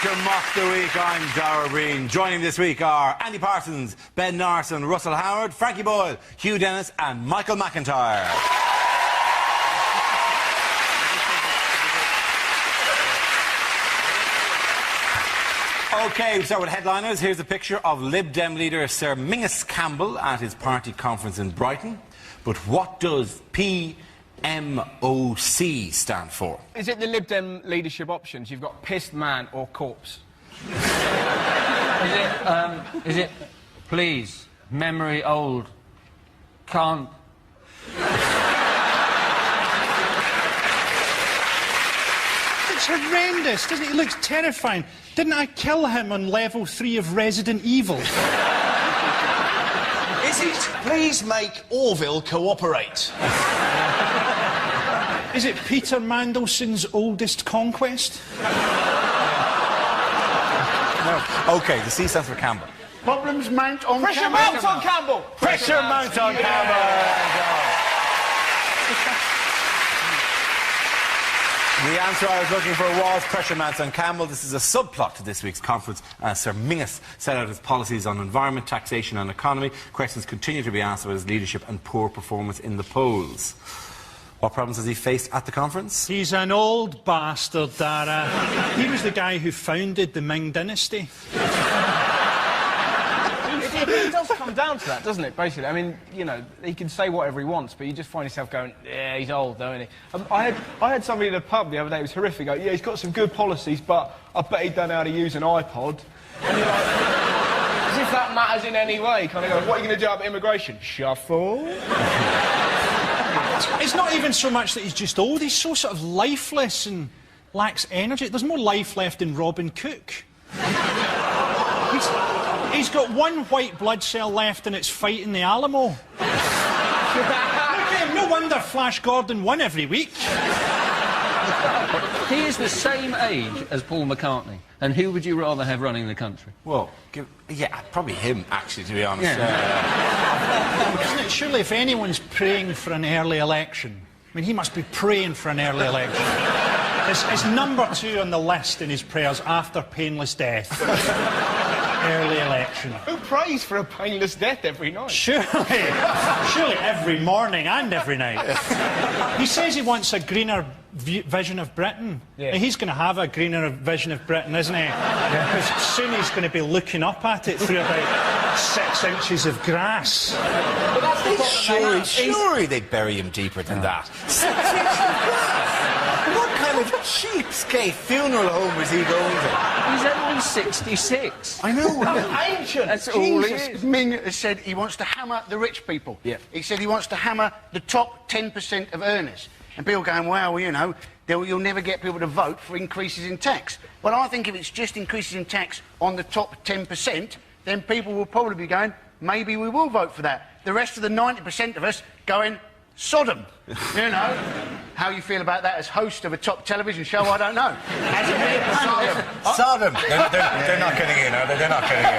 to Mock the Week. I'm Dara Breen. Joining me this week are Andy Parsons, Ben Narson, Russell Howard, Frankie Boyle, Hugh Dennis and Michael McIntyre. OK, we start with headliners. Here's a picture of Lib Dem leader Sir Mingus Campbell at his party conference in Brighton. But what does PMOC stand for? Is it the Lib Dem leadership options? You've got pissed man or corpse. Is it please, memory old, can't... It's horrendous, doesn't it? It looks terrifying. Didn't I kill him on level 3 of Resident Evil? Is it please make Orville cooperate? Is it Peter Mandelson's oldest conquest? No. OK, the C stands for Campbell. Problems mount on Pressure Campbell. mounts on Campbell! Pressure mounts on Campbell! The answer I was looking for was pressure mounts on Campbell. This is a subplot to this week's conference. Sir Mingus set out his policies on environment, taxation and economy. Questions continue to be asked about his leadership and poor performance in the polls. What problems has he faced at the conference? He's an old bastard, Dara. He was the guy who founded the Ming dynasty. It does come down to that, doesn't it, basically? I mean, you know, he can say whatever he wants, but you just find yourself going, yeah, he's old, though, isn't he? I had somebody in a pub the other day, it was horrific, go, yeah, he's got some good policies, but I bet he don't know how to use an iPod. And you're like, as if that matters in any way. Kind of go, what are you going to do about immigration? Shuffle? It's not even so much that he's just old, he's so sort of lifeless and lacks energy. There's more life left in Robin Cook. He's got one white blood cell left and it's fighting the Alamo. Look at him, no wonder Flash Gordon won every week. He is the same age as Paul McCartney. And who would you rather have running the country? Well, yeah, probably him, actually, to be honest. Yeah. Isn't it? Surely if anyone's praying for an early election, I mean, he must be praying for an early election. It's number 2 on the list in his prayers after painless death. Early election. Who prays for a painless death every night? Surely every morning and every night. He says he wants a greener vision of Britain. Yeah. He's going to have a greener vision of Britain, isn't he? Because soon he's going to be looking up at it through about 6 inches of grass. But that's the problem. Surely they'd bury him deeper than that. 6 inches of grass? What kind of cheapskate funeral home was he going to? He's only 66. I know. Ancient. That's all he Jesus. is. Ming has said he wants to hammer the rich people. Yeah. He said he wants to hammer the top 10% of earners. And people going, well, you know, you'll never get people to vote for increases in tax. Well, I think if it's just increases in tax on the top 10%, then people will probably be going, maybe we will vote for that. The rest of the 90% of us going, Sodom. You know? How you feel about that as host of a top television show, I don't know. Sodom. They're not getting in, are they? They're not getting in.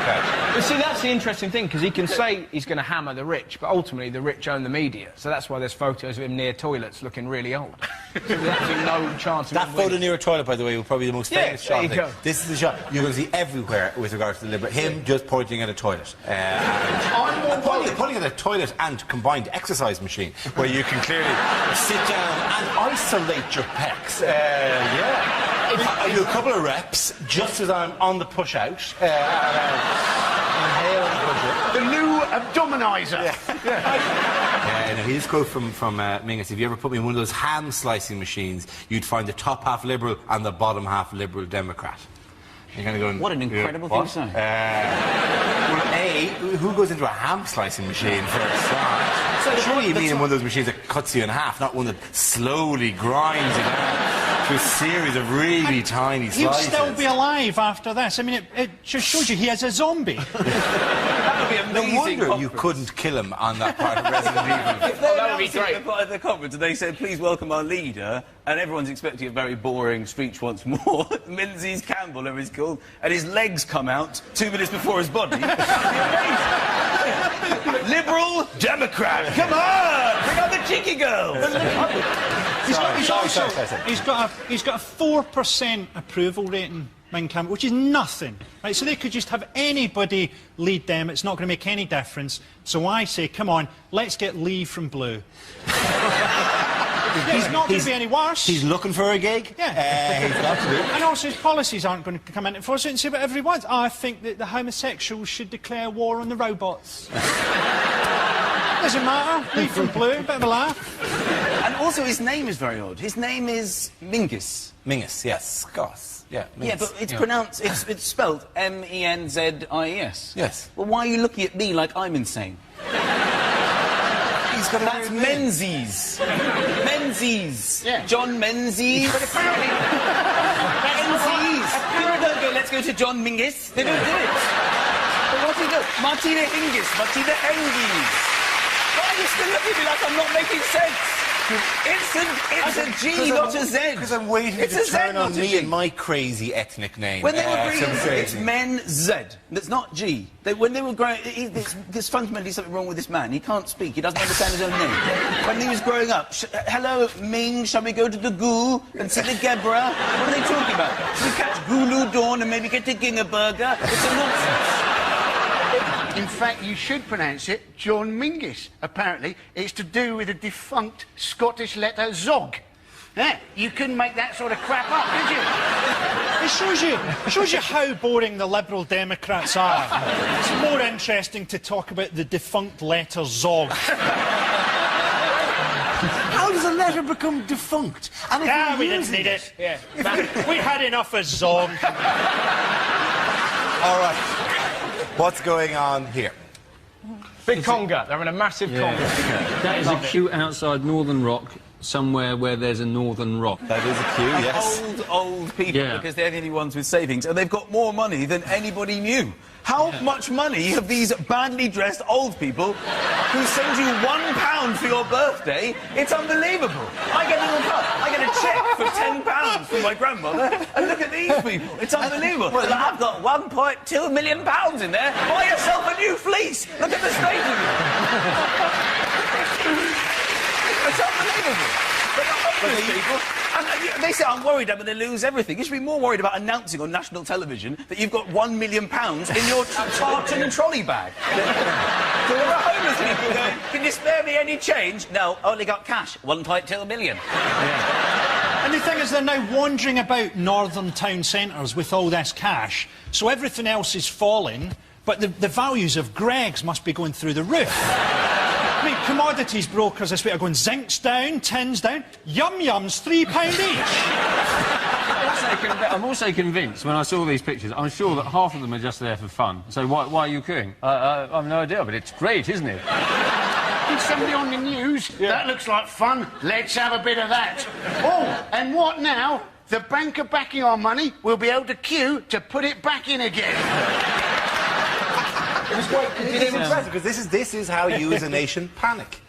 Okay. But see, that's the interesting thing, because he can say he's going to hammer the rich, but ultimately the rich own the media. So that's why there's photos of him near toilets looking really old. So there's absolutely no chance of That him photo winning. near a toilet, by the way, will probably be the most famous there shot. you go. This is the shot you're going to see everywhere with regards to the Liberal. Him just pointing at a toilet. And pointing at a toilet and combined exercise machine, where you can clearly sit down and isolate your pecs. I do a couple of reps just as I'm on the push-out. Inhale and push it. The new abdominizer. His quote from Mingus: if you ever put me in one of those ham slicing machines, you'd find the top half Liberal and the bottom half Liberal Democrat. You're going to go. What an incredible thing to say. Well, A, who goes into a ham slicing machine first? Surely you mean in one of those machines that cuts you in half, not one that slowly grinds you down to a series of really tiny He'll slices. still be alive after this. I mean, it just shows you he is a zombie. That would be amazing. No wonder you couldn't kill him on that part of Resident Evil. If that would be great. At the conference, and they said, please welcome our leader, and everyone's expecting a very boring speech once more. Menzies Campbell, whatever he's called, and his legs come out 2 minutes before his body. Liberal Democrat, come on! Bring out the cheeky girls! He's got a 4% approval rating. Mein Kampf, which is nothing. Right? So they could just have anybody lead them. It's not going to make any difference. So I say, come on, let's get Lee from Blue. He's not going to be any worse. He's looking for a gig. Yeah. He's got to do. And also, his policies aren't going to come into force. And say whatever he wants. I think that the homosexuals should declare war on the robots. Doesn't matter. Lee from Blue, bit of a laugh. And also, his name is very odd. His name is Mingus. Mingus, yes. Goss. Yeah, Mingus. Yeah, but it's pronounced... It's spelled M-E-N-Z-I-E-S. Yes. Well, why are you looking at me like I'm insane? He's got a That's weird name. Menzies. Menzies. Yeah. John Menzies. But apparently... Menzies. People don't go, let's go to John Mingus. They don't do it. But what do you do? Martina Hingis. Martina Hengis. Why are you still looking at me like I'm not making sense? It's a G, not a Z. Because I'm waiting It's to a Z, turn not on a me G. and my crazy ethnic name. When they were growing so it's crazy. Men Z. That's not G. When they were growing, there's fundamentally something wrong with this man. He can't speak. He doesn't understand his own name. When he was growing up, hello, Ming, shall we go to the Goo and see the Gebra? What are they talking about? Should we catch Gulu Dawn and maybe get to Gingerburger? It's a nonsense. In fact, you should pronounce it John Mingus. Apparently, it's to do with a defunct Scottish letter Zog. Yeah, you couldn't make that sort of crap up, could you? It shows you how boring the Liberal Democrats are. It's more interesting to talk about the defunct letter Zog. How does a letter become defunct? And if Ah, you're we didn't using need it. Yeah. We had enough of Zog. All right. What's going on here? Big conga. They're having a massive conga. That is a queue outside Northern Rock, somewhere where there's a Northern Rock. That is a cue, yes. Old people, Yeah. because they're the only ones with savings, and they've got more money than anybody knew. How much money have these badly dressed old people who send you £1 for your birthday? It's unbelievable. I get a cheque for £10 from my grandmother, and look at these people. It's unbelievable. Well, I've got £1.2 million in there. Buy yourself a new fleece. Look at the state of you. It's unbelievable. But people, and they say, I'm worried I'm going to lose everything. You should be more worried about announcing on national television that you've got £1 million in your tartan and trolley bag. There are homeless people going, can you spare me any change? No, only got cash, £1.2 million. And the thing is, they're now wandering about northern town centres with all this cash, so everything else is falling, but the values of Greggs must be going through the roof. I mean, commodities brokers this week are going zinc's down, tin's down, yum-yums £3 each. I'm also convinced, when I saw these pictures, I'm sure that half of them are just there for fun. So why are you queuing? I've no idea, but it's great, isn't it? Is somebody on the news? Yeah. That looks like fun. Let's have a bit of that. Oh, and what now? The bank are backing our money. We'll be able to queue to put it back in again. It's impressive, because this is how you as a nation panic.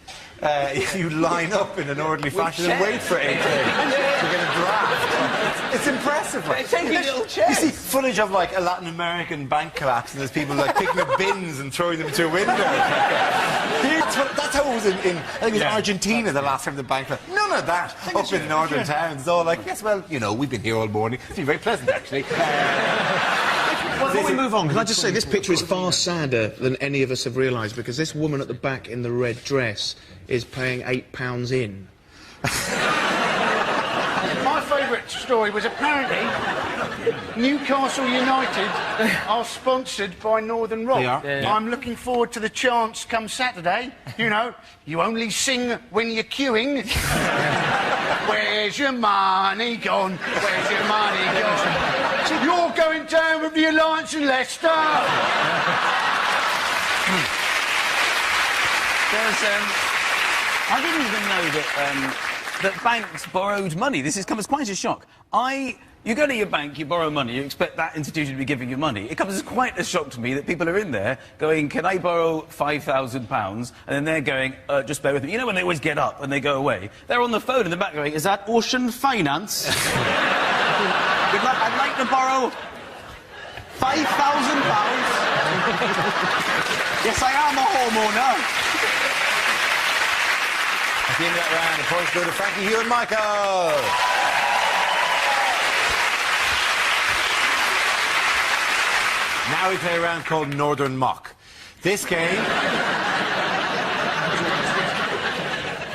You line up in an orderly fashion and wait for 8 days to get a draft. It's impressive. Like. Taking little chairs. You see footage of, like, a Latin American bank collapse, and there's people, like, picking up bins and throwing them through windows. That's how it was in I think it was Argentina the last time the bank collapsed. None of that up in northern towns. It's all like, yes, well, you know, we've been here all morning. It's been very pleasant, actually. Well, before we move on, can I just say this picture is far sadder than any of us have realised, because this woman at the back in the red dress is paying £8 in. My favourite story was apparently Newcastle United are sponsored by Northern Rock. They are? Yeah. I'm looking forward to the chance come Saturday. You know, you only sing when you're queuing. Where's your money gone? Where's your money gone? You're going down with the Alliance in Leicester. I didn't even know that banks borrowed money. This has come as quite a shock. You go to your bank, you borrow money, you expect that institution to be giving you money. It comes as quite a shock to me that people are in there going, can I borrow £5,000? And then they're going, just bear with me. You know when they always get up and they go away? They're on the phone in the back going, is that Ocean Finance? I'd like to borrow £5,000. Yes, I am a homeowner. At the end of that round, the points go to Frankie, Hugh and Michael. Now we play a round called Northern Mock. This game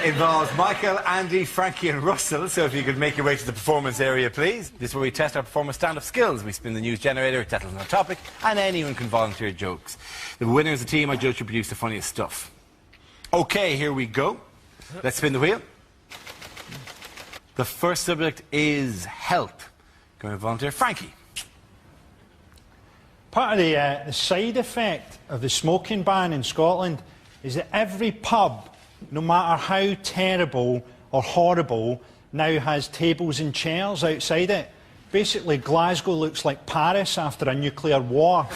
involves Michael, Andy, Frankie and Russell, so if you could make your way to the performance area, please. This is where we test our performance stand-up skills. We spin the news generator, it settles on a topic, and anyone can volunteer jokes. The winner is the team I judge to produce the funniest stuff. OK, here we go. Let's spin the wheel. The first subject is health. Going to volunteer Frankie. Part of the side effect of the smoking ban in Scotland is that every pub, no matter how terrible or horrible, now has tables and chairs outside it. Basically, Glasgow looks like Paris after a nuclear war.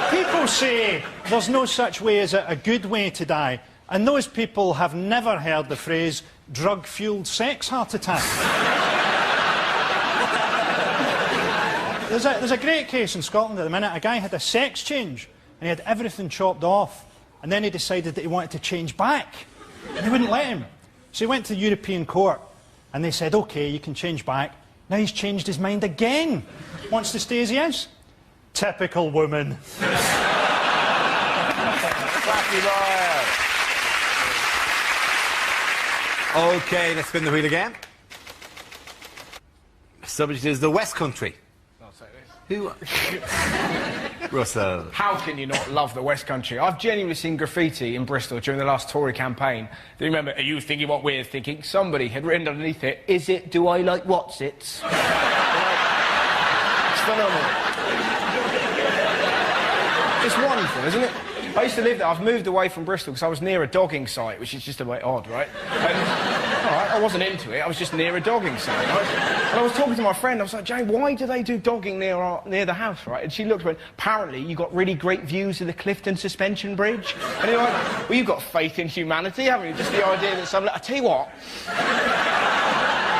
People say there's no such way as a good way to die, and those people have never heard the phrase drug-fuelled sex heart attack. There's a great case in Scotland at the minute. A guy had a sex change, and he had everything chopped off. And then he decided that he wanted to change back. And they wouldn't let him. So he went to the European Court, and they said, OK, you can change back. Now he's changed his mind again. Wants to stay as he is. Typical woman. OK, let's spin the wheel again. The subject is the West Country. Who? Russell. How can you not love the West Country? I've genuinely seen graffiti in Bristol during the last Tory campaign. Do you remember, are you thinking what we're thinking? Somebody had written underneath it, is it, do I like what's-its? It's phenomenal. It's wonderful, isn't it? I used to live there. I've moved away from Bristol because I was near a dogging site, which is just a bit odd, right? All right, I wasn't into it. I was just near a dogging site, right? And I was talking to my friend. I was like, Jane, why do they do dogging near the house, right? And she looked and went, apparently you got really great views of the Clifton Suspension Bridge. And you're like, well, you've got faith in humanity, haven't you? Just the idea that I tell you what.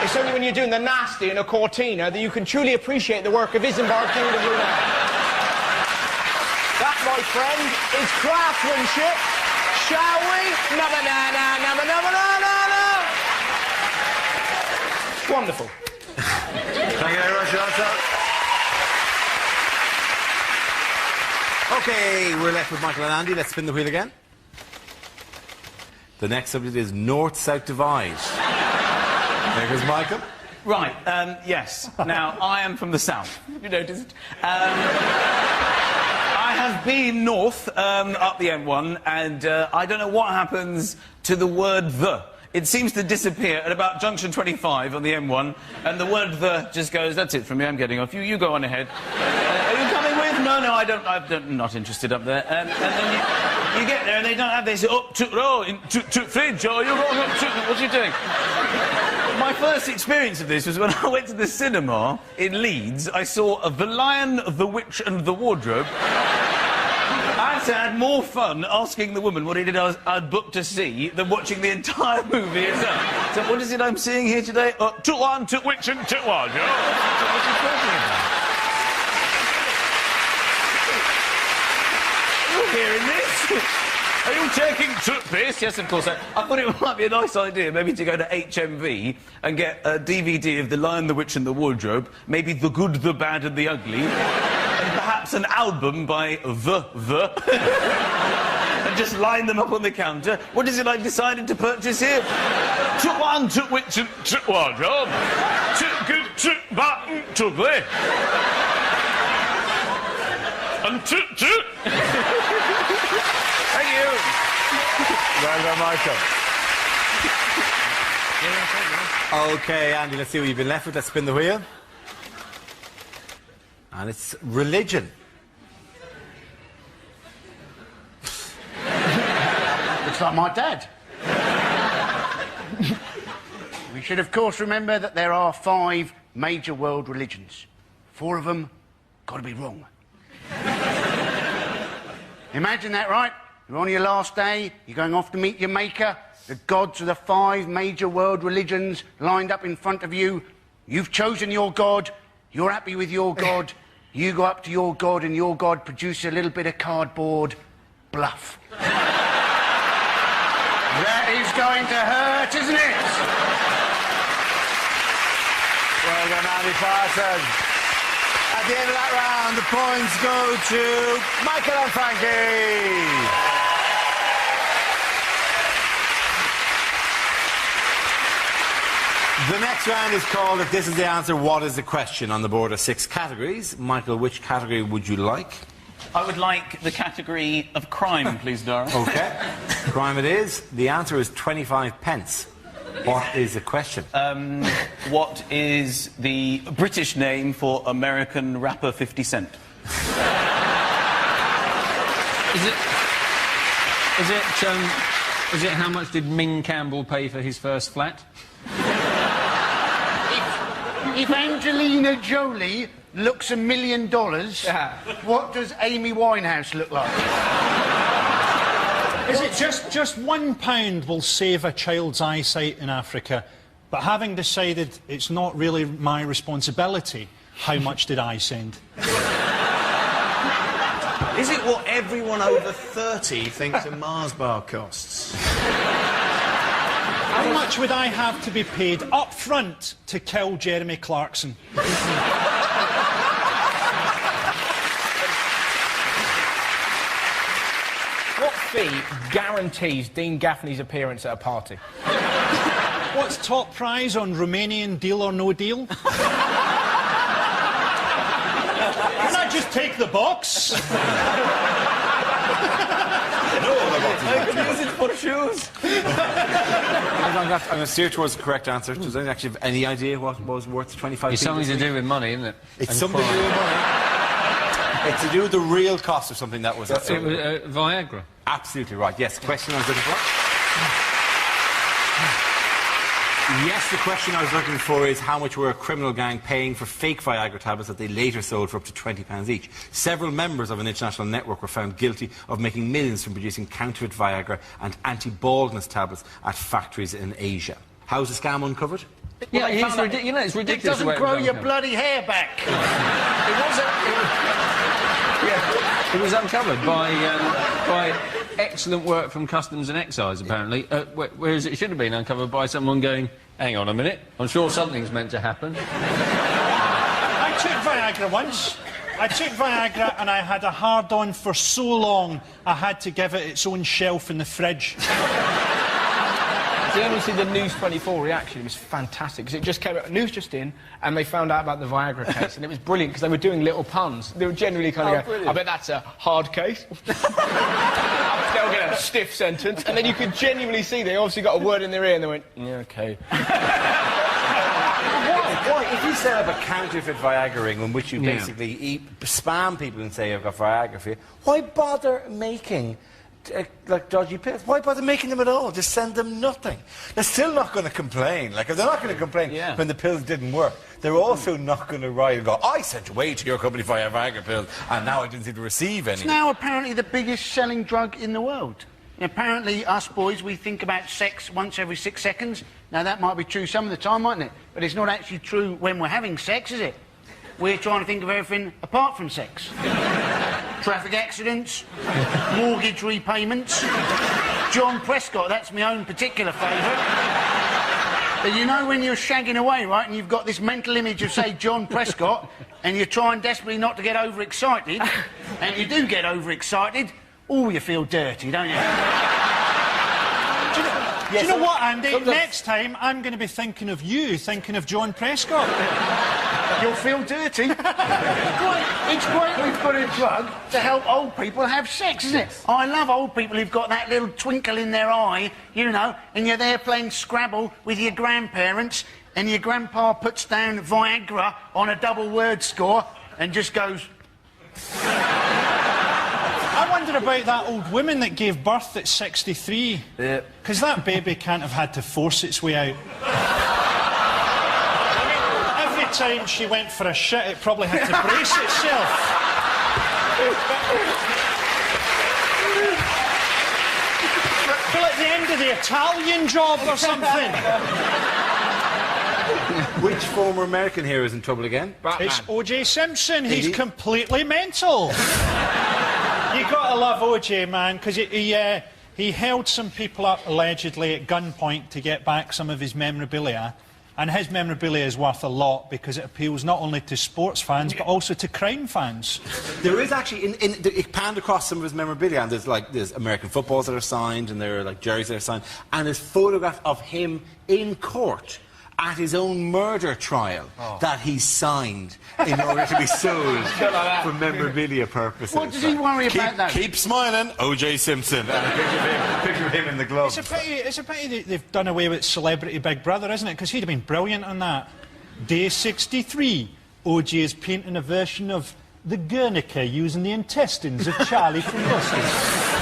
It's only when you're doing the nasty in a Cortina that you can truly appreciate the work of Isambard King of Brunei. That, my friend, is craftsmanship. Shall we? Wonderful. Thank you very much, Russell. OK, we're left with Michael and Andy. Let's spin the wheel again. The next subject is North-South Divide. There goes Michael. Right, yes. Now, I am from the south. You noticed? I have been north, up the M1, and I don't know what happens to the word the. It seems to disappear at about junction 25 on the M1, and the word the just goes, that's it from me, I'm getting off. You go on ahead. Are you coming with? No, I'm not interested up there. And then you get there and they don't have this, to fridge, or you're going up to, what are you doing? My first experience of this was when I went to the cinema in Leeds. I saw The Lion, the Witch and the Wardrobe. I had more fun asking the woman what it is I'd booked to see than watching the entire movie itself. So what is it I'm seeing here today? To Lion, to Witch and to Wardrobe. What are you talking about? You're hearing this? Are you taking toothpaste? Yes, of course. I thought it might be a nice idea maybe to go to HMV and get a DVD of The Lion, the Witch and the Wardrobe, maybe The Good, the Bad and the Ugly, and perhaps an album by The, and just line them up on the counter. What is it I decided to purchase here? To One, to Witch and to Wardrobe, to Good, to Bad and to Ugly, and to... Thank you. Well done, Michael. OK, Andy, let's see what you've been left with. Let's spin the wheel. And it's religion. Looks like my dad. We should, of course, remember that there are 5 major world religions. 4 of them got to be wrong. Imagine that, right? You're on your last day, you're going off to meet your maker, the gods of the 5 major world religions lined up in front of you. You've chosen your god, you're happy with your god, you go up to your god and your god produces a little bit of cardboard bluff. That is going to hurt, isn't it? Well done, Andy Parsons. At the end of that round, the points go to Michael and Frankie. The next round is called If This Is the Answer, What is the Question? On the board are 6 categories. Michael, which category would you like? I would like the category of crime, please, Dara. OK. Crime it is. The answer is 25 pence. What is the question? What is the British name for American rapper 50 Cent? Is it how much did Ming Campbell pay for his first flat? If Angelina Jolie looks $1 million, what does Amy Winehouse look like? Is it just £1 will save a child's eyesight in Africa, but having decided it's not really my responsibility, how much did I send? Is it what everyone over 30 thinks a Mars bar costs? How much would I have to be paid up front to kill Jeremy Clarkson? What fee guarantees Dean Gaffney's appearance at a party? What's top prize on Romanian Deal or No Deal? Can I just take the box? Is it for shoes? I'm going to steer towards the correct answer. Does anyone actually have any idea what was worth 25 It's something to do with money, isn't it? It's And something to do with money. It's to do with the real cost of something that was... It was Viagra. Absolutely right. Yes, the question I was looking for. Yes, the question I was looking for is how much were a criminal gang paying for fake Viagra tablets that they later sold for up to £20 each. Several members of an international network were found guilty of making millions from producing counterfeit Viagra and anti-baldness tablets at factories in Asia. How was the scam uncovered? Yeah, it's it's It ridiculous. doesn't grow your bloody hair back. It was uncovered by excellent work from Customs and Excise, apparently, whereas it should have been uncovered by someone going, hang on a minute, I'm sure something's meant to happen. I took Viagra once. I took Viagra and I had a hard-on for so long I had to give it its own shelf in the fridge. Did anyone see the News 24 reaction? It was fantastic, because it just came out, news just in, and they found out about the Viagra case, and it was brilliant, because they were doing little puns. They were generally kind of going, I bet that's a hard case. They'll get a stiff sentence, and then you could genuinely see they obviously got a word in their ear, and they went, yeah, OK. Why? If you set up a counterfeit Viagra ring in which you basically spam people and say, I've got Viagra for you, why bother making... like dodgy pills? Why bother making them at all? Just send them nothing. They're still not going to complain. Like, if they're not going to complain when the pills didn't work, they're also not going to write and go, I sent away to your company via Viagra pills, and now I didn't seem to receive any. It's now apparently the biggest selling drug in the world. Apparently, us boys, we think about sex once every 6 seconds. Now, that might be true some of the time, mightn't it? But it's not actually true when we're having sex, is it? We're trying to think of everything apart from sex. Traffic accidents, mortgage repayments, John Prescott, that's my own particular favourite. But you know when you're shagging away, right, and you've got this mental image of, say, John Prescott, and you're trying desperately not to get overexcited, and you do get overexcited, you feel dirty, don't you? Do you know what, Andy? Next time, I'm going to be thinking of you, thinking of John Prescott. You'll feel dirty. It's great we've got a drug to help old people have sex, isn't it? I love old people who've got that little twinkle in their eye, you know, and you're there playing Scrabble with your grandparents, and your grandpa puts down Viagra on a double word score and just goes... I wonder about that old woman that gave birth at 63. Because that baby can't have had to force its way out. Every time she went for a shit, it probably had to brace itself. Well, at the end of the Italian job or something. Which former American hero is in trouble again? Batman. It's O.J. Simpson. He's completely mental. You gotta love O.J., man, because he held some people up allegedly at gunpoint to get back some of his memorabilia, And his memorabilia is worth a lot because it appeals not only to sports fans but also to crime fans. There is actually, it panned across some of his memorabilia, and there's American footballs that are signed, and there are like jerseys that are signed, and there's photographs of him in court at his own murder trial that he signed in order to be sold for memorabilia purposes. What does he worry about that? Keep smiling, O.J. Simpson. And a picture of him in the glove. It's a pity they've done away with Celebrity Big Brother, isn't it? Because he'd have been brilliant on that. Day 63, O.J. is painting a version of the Guernica using the intestines of Charlie from Buster's.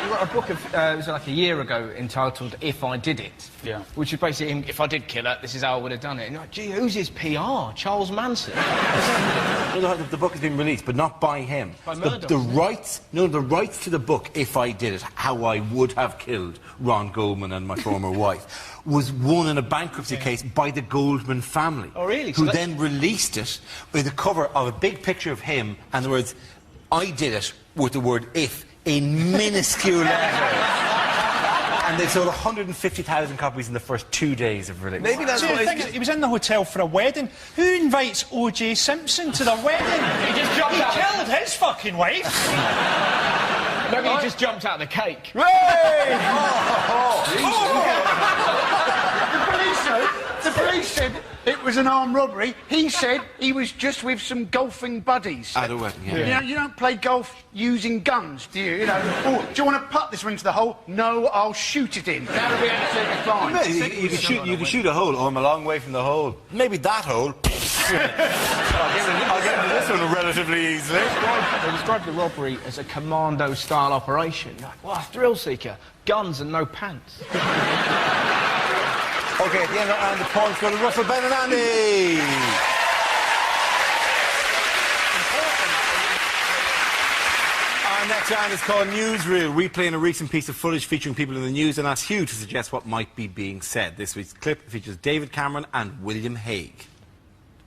You wrote a book it was like a year ago entitled If I Did It. Yeah. Which is basically him, if I did kill her, this is how I would have done it. And you're like, gee, who's his PR? Charles Manson? The book has been released, but not by him. By Murdoch, the rights to the book, If I Did It, How I Would Have Killed Ron Goldman and My Former Wife, was won in a bankruptcy case by the Goldman family. Oh, really? Who then released it with a cover of a big picture of him and the words, I did it, with the word if in minuscule letters. And they sold 150,000 copies in the first 2 days of release. Maybe that's See, what the thing is, he was in the hotel for a wedding. Who invites O.J. Simpson to their wedding? He just jumped out. Killed his fucking wife. Maybe he just jumped out of the cake. The police said it was an armed robbery. He said he was just with some golfing buddies. At a wedding, yeah. You don't play golf using guns, do you? Oh, do you want to putt this one into the hole? No, I'll shoot it in. That'll be absolutely fine. Maybe you can shoot a hole. Oh, I'm a long way from the hole. Maybe that hole. I'll get into this one relatively easily. They described the robbery as a commando-style operation. You're like, wow, thrill seeker, guns and no pants. OK, at the end of the round, the points go to Russell, Ben and Andy. Our next round is called Newsreel. We play in a recent piece of footage featuring people in the news and ask Hugh to suggest what might be being said. This week's clip features David Cameron and William Hague.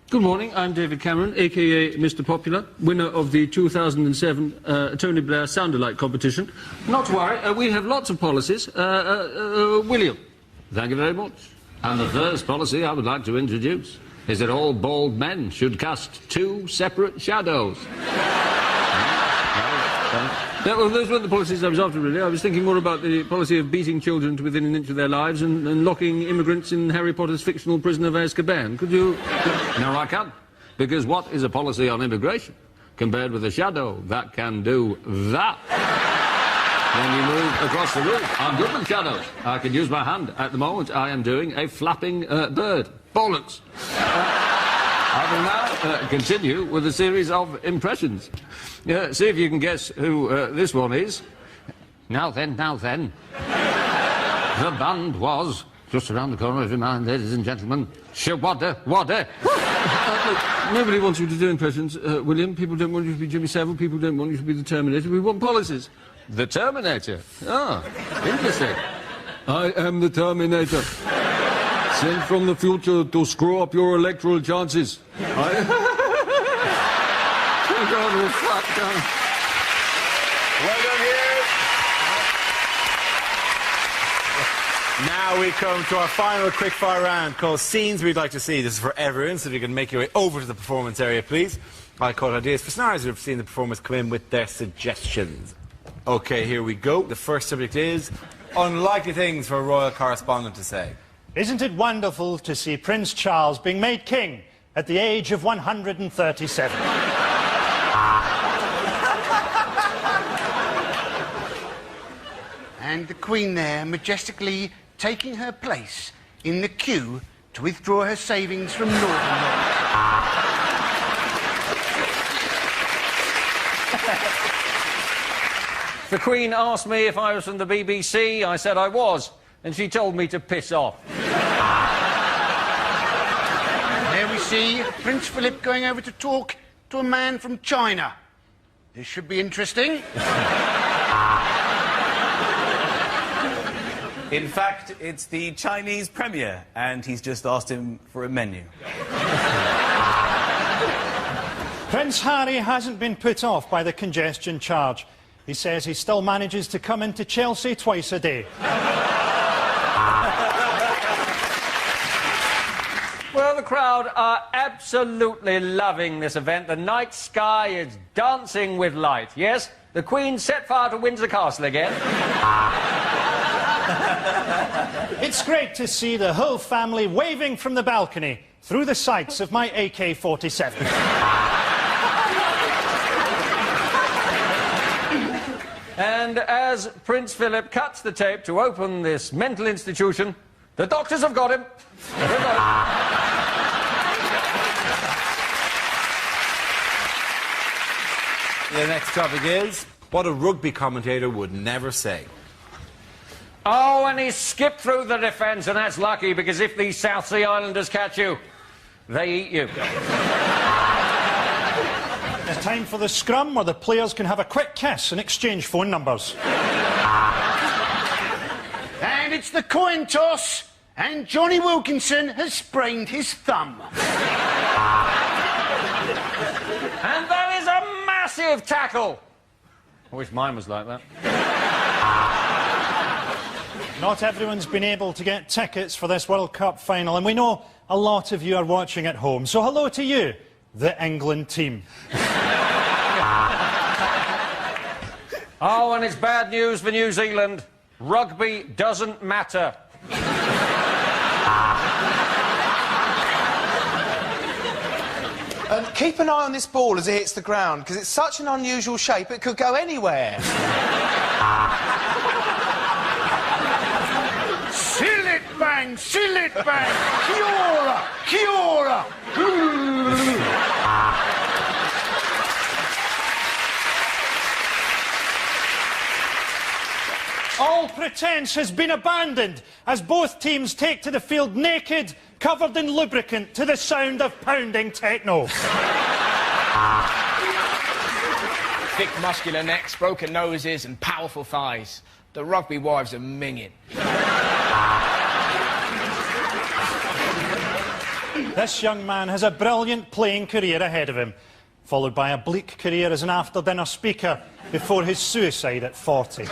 Good morning, I'm David Cameron, a.k.a. Mr Popular, winner of the 2007 Tony Blair Sound-alike competition. Not to worry, we have lots of policies. William, thank you very much. And the first policy I would like to introduce is that all bald men should cast 2 separate shadows. Well, those weren't the policies I was after, really. I was thinking more about the policy of beating children to within an inch of their lives and locking immigrants in Harry Potter's fictional prison of Azkaban. Could you... No, I can't. Because what is a policy on immigration compared with a shadow that can do that? When you move across the room, I'm good with shadows. I can use my hand. At the moment, I am doing a flapping bird. Bollocks. I will now continue with a series of impressions. See if you can guess who this one is. Now then. The band was just around the corner of your mind, ladies and gentlemen. Shawada. Nobody wants you to do impressions, William. People don't want you to be Jimmy Savile. People don't want you to be the Terminator. We want policies. The Terminator. Ah, interesting. I am the Terminator. Sent from the future to screw up your electoral chances. Well done, Hugh. Now we come to our final quickfire round called Scenes We'd Like to See. This is for everyone, so if you can make your way over to the performance area, please. I call ideas for scenarios who have seen the performers come in with their suggestions. OK, here we go. The first subject is unlikely things for a royal correspondent to say. Isn't it wonderful to see Prince Charles being made king at the age of 137? And the Queen there majestically taking her place in the queue to withdraw her savings from Northern Rock. The Queen asked me if I was from the BBC. I said I was, and she told me to piss off. There we see Prince Philip going over to talk to a man from China. This should be interesting. In fact, it's the Chinese Premier, and he's just asked him for a menu. Prince Harry hasn't been put off by the congestion charge. He says he still manages to come into Chelsea twice a day. Well, the crowd are absolutely loving this event. The night sky is dancing with light. Yes, the Queen set fire to Windsor Castle again. It's great to see the whole family waving from the balcony through the sights of my AK-47. And as Prince Philip cuts the tape to open this mental institution, the doctors have got him. They've got him. The next topic is what a rugby commentator would never say. Oh, and he skipped through the defence, and that's lucky, because if these South Sea Islanders catch you, they eat you. It's time for the scrum, where the players can have a quick kiss and exchange phone numbers. And it's the coin toss, and Johnny Wilkinson has sprained his thumb. And that is a massive tackle. I wish mine was like that. Not everyone's been able to get tickets for this World Cup final, and we know a lot of you are watching at home. So hello to you, the England team. Oh, and it's bad news for New Zealand. Rugby doesn't matter. Keep an eye on this ball as it hits the ground, because it's such an unusual shape, it could go anywhere. Seal it bang, seal it bang, kia ora, kia ora. All pretence has been abandoned as both teams take to the field naked, covered in lubricant, to the sound of pounding techno. Thick muscular necks, broken noses and powerful thighs. The rugby wives are minging. This young man has a brilliant playing career ahead of him, followed by a bleak career as an after-dinner speaker before his suicide at 40.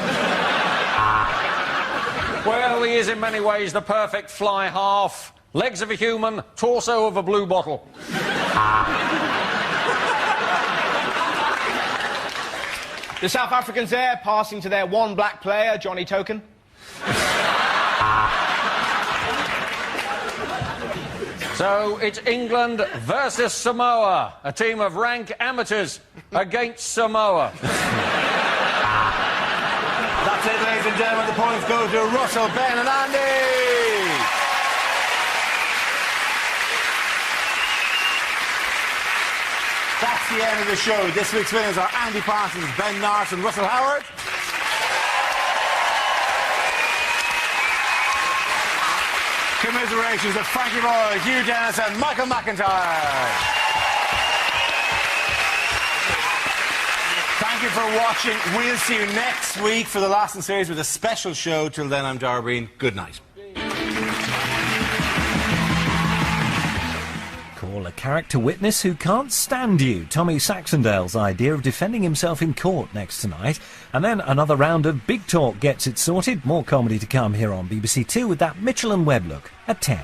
Well, he is in many ways the perfect fly half. Legs of a human, torso of a blue bottle. The South Africans there, passing to their one black player, Johnny Token. So it's England versus Samoa, a team of rank amateurs against Samoa. That's it, ladies and gentlemen. The points go to Russell, Ben and Andy. That's the end of the show. This week's winners are Andy Parsons, Ben Norris and Russell Howard. Commiserations of Frankie Boyle, Hugh Dennis and Michael McIntyre. Thank you for watching. We'll see you next week for the last in series with a special show. Till then, I'm Dara Breen. Good night. Call a character witness who can't stand you. Tommy Saxondale's idea of defending himself in court next tonight. And then another round of Big Talk gets it sorted. More comedy to come here on BBC Two with that Mitchell and Webb look at 10.